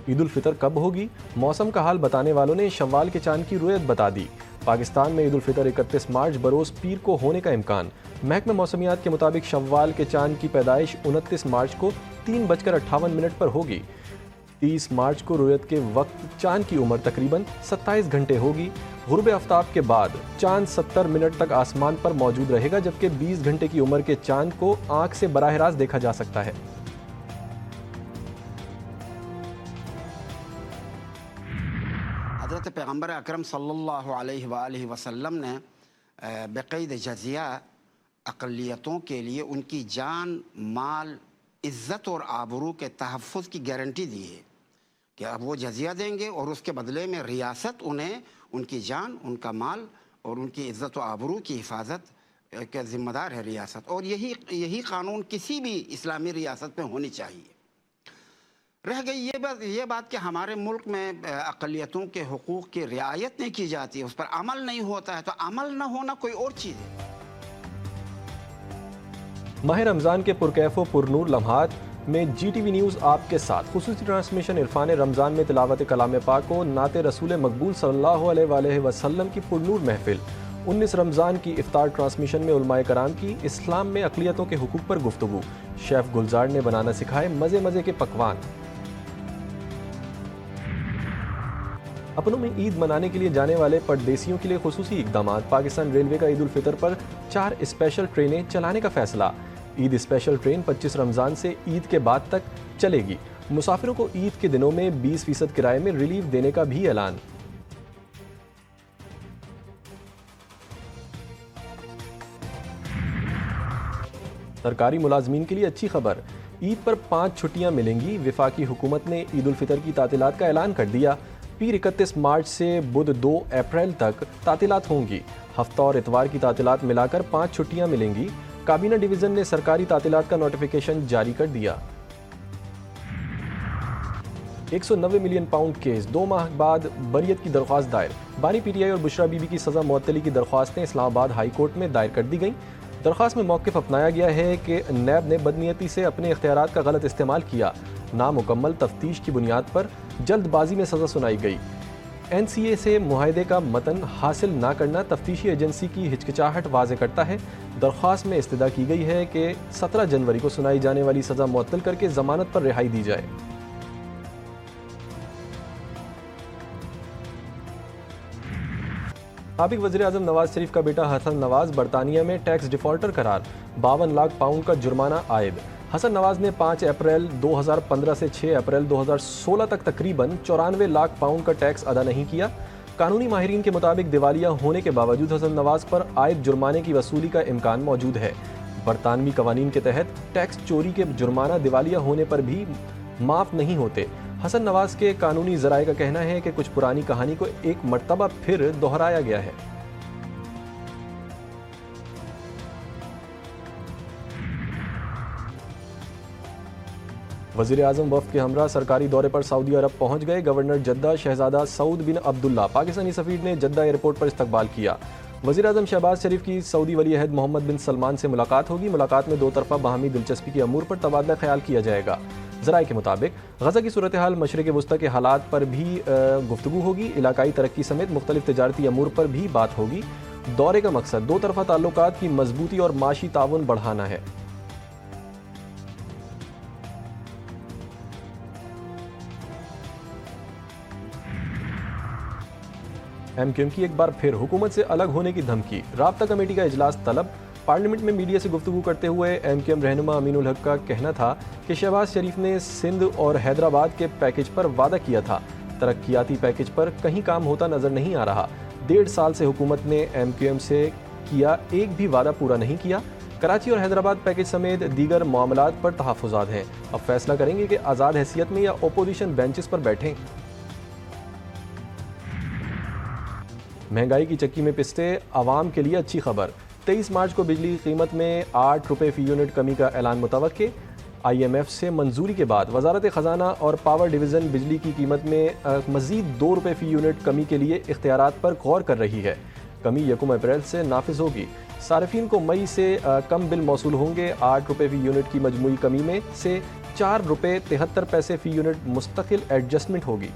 ईद उल फितर कब होगी? मौसम का हाल बताने वालों ने शव्वाल के चांद की रुयत बता दी। पाकिस्तान में ईद उल फितर 31 मार्च बरोज़ पीर को होने का इम्कान। महकमा मौसमियात के मुताबिक शव्वाल के चांद की पैदाइश 29 मार्च को 3:58 पर होगी। 30 मार्च को रुयत के वक्त चांद की उम्र तकरीबन 27 घंटे होगी। गुरूब आफ्ताब के बाद चांद 70 मिनट तक आसमान पर मौजूद रहेगा, जबकि 20 घंटे की उम्र के चांद को आंख से बराह रास्त देखा जा सकता है। हज़रत पैगम्बर अकरम सल्लल्लाहु अलैहि वसल्लम ने बेक़ैद जज़िया अक़लियतों के लिए उनकी जान, माल, इज़्ज़त और आबरू के तहफ़्फ़ुज़ की गारंटी दी है कि अब वो जज़िया देंगे और उसके बदले में रियासत उन्हें उनकी जान, उनका माल और उनकी इज़्ज़त व आबरू की हिफाजत के ज़िम्मेदार है रियासत। और यही कानून किसी भी इस्लामी रियासत में होनी चाहिए। रह गई ये बात कि हमारे मुल्क में अक़लियतों के हुकूक़ की रियायत नहीं की जाती है, उस पर अमल नहीं होता है। तो अमल न होना कोई और चीज़ है। माह रमज़ान के पुरकैफ़ व पुरनूर लम्हात में GTV न्यूज़ आपके साथ खुसूसी ट्रांसमिशन इरफान रमज़ान में तिलावत कलाम पाक व नाते रसूल मकबूल सल्लल्लाहु अलैहि वसल्लम की पुरनूर महफिल। 19 रमज़ान की इफ्तार ट्रांसमिशन में उलमाए कराम की इस्लाम में अक़लियतों के हुकूक़ पर गुफ्तगू। शेफ़ गुलजार ने बनाना सिखाए मज़े मज़े के पकवान। अपनों में ईद मनाने के लिए जाने वाले परदेसियों के लिए खुसूसी इक़दाम। पाकिस्तान रेलवे का ईद उल फितर पर 4 स्पेशल ट्रेनें चलाने का फैसला। ईद स्पेशल ट्रेन 25 रमज़ान से ईद के बाद तक चलेगी। मुसाफिरों को ईद के दिनों में 20% किराए में रिलीफ देने का भी ऐलान। सरकारी मुलाजमीन के लिए अच्छी खबर, ईद पर 5 छुट्टियां मिलेंगी। वफाकी हुकूमत ने ईद उल फितर की तातीलात का ऐलान कर दिया। पीर 31 मार्च से बुध 2 अप्रैल तक तातीलात होंगी। हफ्ता और इतवार की तातीलात मिलाकर 5 छुट्टियां मिलेंगी। काबीना डिवीज़न ने सरकारी तातीलात का नोटिफिकेशन जारी कर दिया। 190 मिलियन पाउंड केस, 2 माह बाद बरियत की दरख्वास्त दायर। बानी PTI और बुशरा बीबी की सज़ा मुअत्तली की दरख्वास्तें इस्लामाबाद हाई कोर्ट में दायर कर दी गईं। दरख्वास्त में मौक़िफ़ अपनाया गया है कि नैब ने बदनीयती से अपने इख्तियारात का गलत इस्तेमाल किया। नामुकम्मल तफ्तीश की बुनियाद पर जल्दबाजी में सज़ा सुनाई गई। NCA से मुआहदे का मतन हासिल ना करना तफ्तीशी एजेंसी की हिचकिचाहट वाज़े करता है। दरख्वास्त में इस्तदा की गई है कि 17 जनवरी को सुनाई जाने वाली सज़ा मुअत्तल करके ज़मानत पर रिहाई दी जाए। साबिक़ वज़ीर-ए-आज़म नवाज शरीफ का बेटा हसन नवाज बरतानिया में टैक्स डिफ़ॉल्टर करार। 52 लाख पाउंड का जुर्माना आयद। हसन नवाज ने 5 अप्रैल 2015 से 6 अप्रैल 2016 तक तकरीबन 94 लाख पाउंड का टैक्स अदा नहीं किया। कानूनी माहिरीन के मुताबिक दिवालिया होने के बावजूद हसन नवाज पर आयद जुर्माने की वसूली का इम्कान मौजूद है। बरतानवी कवानीन के तहत टैक्स चोरी के जुर्माना दिवालिया होने पर भी माफ़ नहीं होते। हसन नवाज के कानूनी ज़राए का कहना है कि कुछ पुरानी कहानी को एक मर्तबा फिर दोहराया गया है। वज़ीर-ए-आज़म वफ़द के हमरा सरकारी दौरे पर सऊदी अरब पहुंच गए। गवर्नर जद्दा शहजादा सऊद बिन अब्दुल्ला पाकिस्तानी सफ़ीर ने जद्दा एयरपोर्ट पर इस्तकबाल किया। वज़ीर-ए-आज़म शहबाज शरीफ की सऊदी वली अहद मोहम्मद बिन सलमान से मुलाकात होगी। मुलाकात में 2 तरफ़ा बाहमी दिलचस्पी के अमूर पर तबादला ख्याल किया जाएगा। ज़राए के मुताबिक गज़ा की सूरत हाल, मशरिक़ वुस्ता के हालात पर भी गुफ्तगू होगी। इलाकाई तरक्की समेत मुख्तलिफ तिजारती अमूर पर भी बात होगी। दौरे का मकसद 2 तरफ़ा ताल्लुकात की मजबूती और माशी ताउन बढ़ाना है। MQM की एक बार फिर हुकूमत से अलग होने की धमकी। राब्ता कमेटी का इजलास तलब। पार्लियामेंट में मीडिया से गुफ्तगू करते हुए MQM रहनुमा अमीनुल हक का कहना था कि शहबाज शरीफ ने सिंध और हैदराबाद के पैकेज पर वादा किया था। तरक्याती पैकेज पर कहीं काम होता नजर नहीं आ रहा। 1.5 साल से हुकूमत ने MQM से किया एक भी वादा पूरा नहीं किया। कराची और हैदराबाद पैकेज समेत दीगर मामलात पर तहफ़्फ़ुज़ात हैं। अब फैसला करेंगे कि आज़ाद हैसियत में या अपोजिशन बेंचेस पर बैठें। महंगाई की चक्की में पिसते आवाम के लिए अच्छी खबर। 23 मार्च को बिजली की कीमत में 8 रुपये फ़ी यूनिट कमी का ऐलान मुतवक्के। IMF से मंजूरी के बाद वजारत ख़जाना और पावर डिवीज़न बिजली की कीमत में मज़ीद 2 रुपये फ़ी यूनिट कमी के लिए इख्तियारात पर गौर कर रही है। कमी 1 अप्रैल से नाफिज होगी। सार्फिन को मई से कम बिल मौसूल होंगे। 8 रुपये फ़ी यूनिट की मजमूई कमी में से 4 रुपये 73 पैसे फ़ी यूनिट मुस्तकिल एडजस्टमेंट होगी।